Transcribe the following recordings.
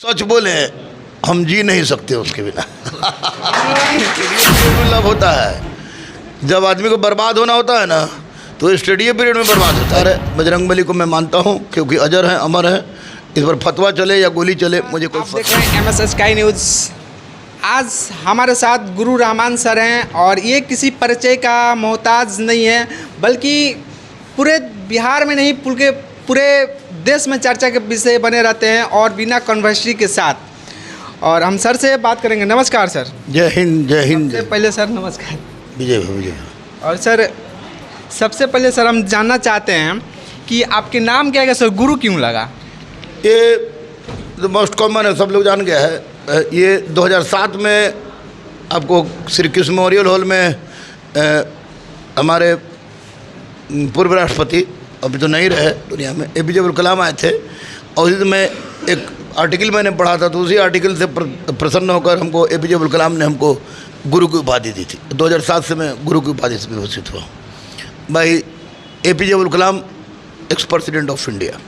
सच बोले हम जी नहीं सकते उसके बिना। लाभ होता है जब आदमी को बर्बाद होना होता है ना, तो स्टडी पीरियड में बर्बाद होता है। बजरंगबली को मैं मानता हूँ क्योंकि अजर है, अमर है। इस पर फतवा चले या गोली चले मुझे कोई आप देख रहे हैं MS स्काई न्यूज़। आज हमारे साथ गुरु रहमान सर हैं और ये किसी परिचय का मोहताज नहीं है, बल्कि पूरे बिहार में नहीं पूरे देश में चर्चा के विषय बने रहते हैं और बिना कॉन्ट्रोवर्सी के साथ। और हम सर से बात करेंगे। नमस्कार सर। जय हिंद जय हिंद। सबसे पहले सर नमस्कार। विजय हो विजय। और सर सबसे पहले सर हम जानना चाहते हैं कि आपके नाम क्या है सर, गुरु क्यों लगा? ये तो मोस्ट कॉमन है, सब लोग जान गया है। ये 2007 में आपको श्री कृष्ण मेमोरियल हॉल में हमारे पूर्व राष्ट्रपति, अभी तो नहीं रहे दुनिया में, APJ अब्दुल कलाम आए थे और उसी में एक आर्टिकल मैंने पढ़ा था, तो उसी आर्टिकल से प्रसन्न होकर हमको APJ अब्दुल कलाम ने हमको गुरु की उपाधि दी थी। 2007 से मैं गुरु की उपाधि से विभूषित हुआ भाई। APJ Abdul Kalam ex president of India.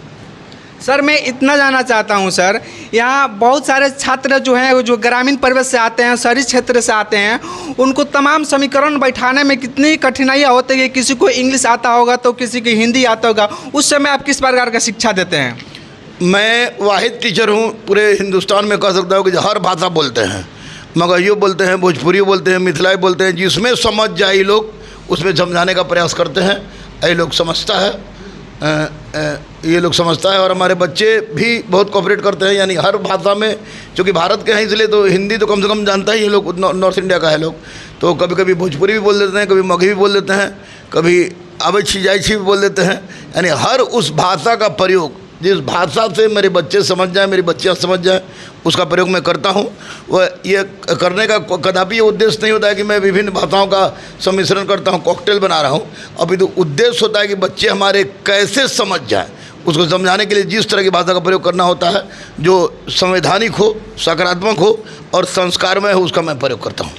Sir मैं इतना जानना चाहता हूं सर, यहाँ बहुत सारे छात्र जो हैं जो ग्रामीण परिवेश से आते हैं, शहरी क्षेत्र से आते हैं, उनको तमाम समीकरण बैठाने में कितनी कठिनाइयाँ होती है। किसी को इंग्लिश आता होगा तो किसी को हिंदी आता होगा, उस समय आप किस प्रकार का शिक्षा देते हैं? मैं वाहिद टीचर हूँ पूरे हिंदुस्तान में, कह सकता हूँ कि हर भाषा बोलते हैं, मगहियो बोलते हैं, भोजपुरी बोलते हैं, मिथिलाई बोलते हैं, जिसमें समझ जाए लोग उसमें समझाने का प्रयास करते हैं। ये लोग समझता है, ये लोग समझता है और हमारे बच्चे भी बहुत कोऑपरेट करते हैं। यानी हर भाषा में, क्योंकि भारत के हैं इसलिए तो हिंदी तो कम से कम जानता ही ये लोग, नॉर्थ इंडिया का है लोग, तो कभी कभी भोजपुरी भी बोल देते हैं, कभी मगही भी बोल देते हैं, कभी आबछी जायछी भी बोल देते हैं। यानी हर उस भाषा का प्रयोग जिस भाषा से मेरे बच्चे समझ जाएं, मेरी बच्चियां समझ जाएं, उसका प्रयोग मैं करता हूं। वह ये करने का कदापि ये उद्देश्य नहीं होता है कि मैं विभिन्न भाषाओं का सम्मिश्रण करता हूं, कॉकटेल बना रहा हूं। अभी तो उद्देश्य होता है कि बच्चे हमारे कैसे समझ जाएं, उसको समझाने के लिए जिस तरह की भाषा का प्रयोग करना होता है जो संवैधानिक हो, सकारात्मक हो और संस्कारमय हो, उसका मैं प्रयोग करता हूँ।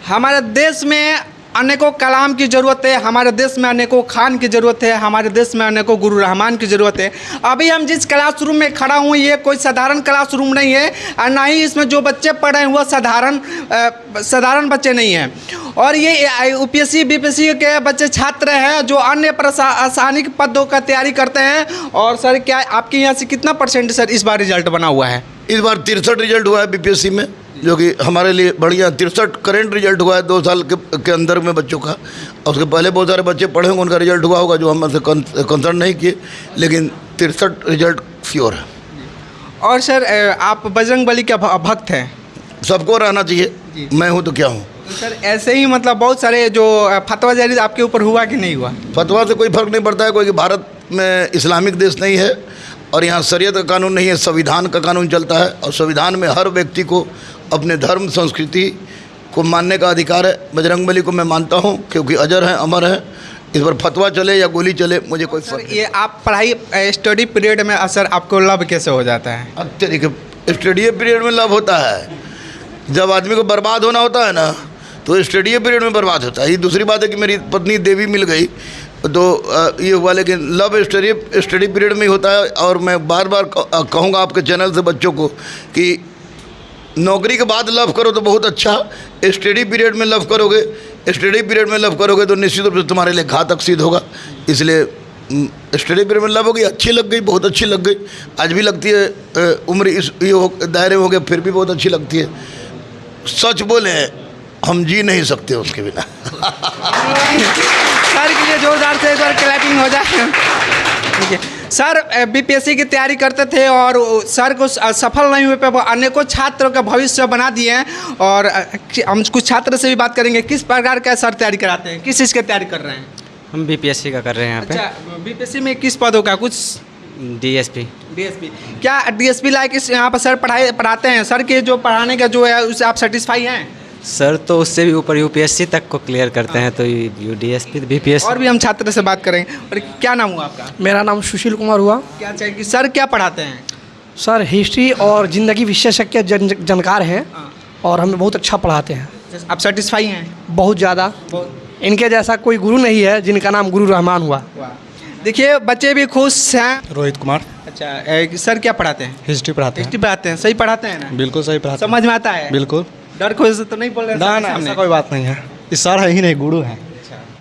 हमारे देश में अनेकों कलाम की ज़रूरत है, हमारे देश में अनेकों खान की ज़रूरत है, हमारे देश में अनेकों गुरु रहमान की ज़रूरत है। अभी हम जिस क्लासरूम में खड़ा हूँ ये कोई साधारण क्लासरूम नहीं है और ना ही इसमें जो बच्चे पढ़ रहे हैं वो साधारण बच्चे नहीं हैं। और ये UPSC BPSC के बच्चे छात्र हैं जो अन्य प्रशासनिक पदों का तैयारी करते हैं। और सर क्या आपके यहाँ से कितना % सर इस बार रिजल्ट बना हुआ है? इस बार 63 रिजल्ट हुआ है BPSC में, जो कि हमारे लिए बढ़िया। 63 करेंट रिजल्ट हुआ है 2 साल के अंदर में बच्चों का, और उसके पहले बहुत सारे बच्चे पढ़े होंगे, उनका रिजल्ट हुआ होगा जो हमसे कंसर्न नहीं किए, लेकिन 63 रिजल्ट श्योर है। और सर आप बजरंगबली के भक्त हैं? सबको रहना चाहिए, मैं हूँ तो क्या हूँ। तो सर ऐसे ही मतलब बहुत सारे जो फतवा जारी आपके ऊपर हुआ कि नहीं हुआ? फतवा से कोई फर्क नहीं पड़ता है, कोई भारत में इस्लामिक देश नहीं है और यहाँ शरीयत का कानून नहीं है, संविधान का कानून चलता है और संविधान में हर व्यक्ति को अपने धर्म संस्कृति को मानने का अधिकार है। बजरंगबली को मैं मानता हूँ क्योंकि अजर है, अमर है। इस पर फतवा चले या गोली चले मुझे कोई फर्क नहीं। ये आप पढ़ाई स्टडी पीरियड में असर आपको लाभ कैसे हो जाता है? देखिए, स्टडी पीरियड में लाभ होता है जब आदमी को बर्बाद होना होता है ना, तो स्टडी पीरियड में बर्बाद होता है। ये दूसरी बात है कि मेरी पत्नी देवी मिल गई तो ये हुआ, लेकिन लव स्टडी पीरियड में ही होता है। और मैं बार बार कहूँगा आपके चैनल से बच्चों को कि नौकरी के बाद लव करो तो बहुत अच्छा, स्टडी पीरियड में लव करोगे, स्टडी पीरियड में लव करोगे तो निश्चित रूप से तुम्हारे लिए घातक सिद्ध होगा। इसलिए स्टडी पीरियड में लव हो गई, अच्छी लग गई, बहुत अच्छी लग गई, आज भी लगती है। उम्र इस दायरे में हो गया फिर भी बहुत अच्छी लगती है। सच बोले हम जी नहीं सकते उसके बिना। सर के लिए जोरदार से एक बार क्लैपिंग हो जाए। ठीक है सर, BPSC की तैयारी करते थे और सर को सफल नहीं हुए पे वो अनेकों छात्रों का भविष्य बना दिए हैं। और हम कुछ छात्र से भी बात करेंगे, किस प्रकार का सर तैयारी कराते हैं, किस चीज़ की तैयारी कर रहे हैं? हम BPSC का कर रहे हैं यहाँ पे। अच्छा, BPSC में किस पदों का? कुछ DSP। क्या DSP लायक इस यहाँ पर सर पढ़ाते हैं? सर के जो पढ़ाने का जो है उससे आप सेटिस्फाई हैं? सर तो उससे भी ऊपर UPSC तक को क्लियर करते हैं, तो DSP BPSC। और भी हम छात्र से बात करेंगे। और क्या नाम हुआ आपका? मेरा नाम सुशील कुमार हुआ। क्या चाहिए कि सर क्या पढ़ाते हैं? सर हिस्ट्री और ज़िंदगी विशेषज्ञ जानकार हैं और हमें बहुत अच्छा पढ़ाते हैं। आप सेटिस्फाई हैं? बहुत ज़्यादा। इनके जैसा कोई गुरु नहीं है जिनका नाम गुरु रहमान हुआ। देखिए बच्चे भी खुश हैं। रोहित कुमार अच्छा सर क्या पढ़ाते हैं? हिस्ट्री पढ़ाते हैं। हिस्ट्री पढ़ाते हैं, सही पढ़ाते हैं ना? बिल्कुल सही पढ़ाते हैं। समझ में आता है? बिल्कुल। डर खोज से तो नहीं बोल रहे हैं ना सर के ना सामने? ऐसा कोई बात नहीं है। इस सर है ही नहीं, गुरु हैं।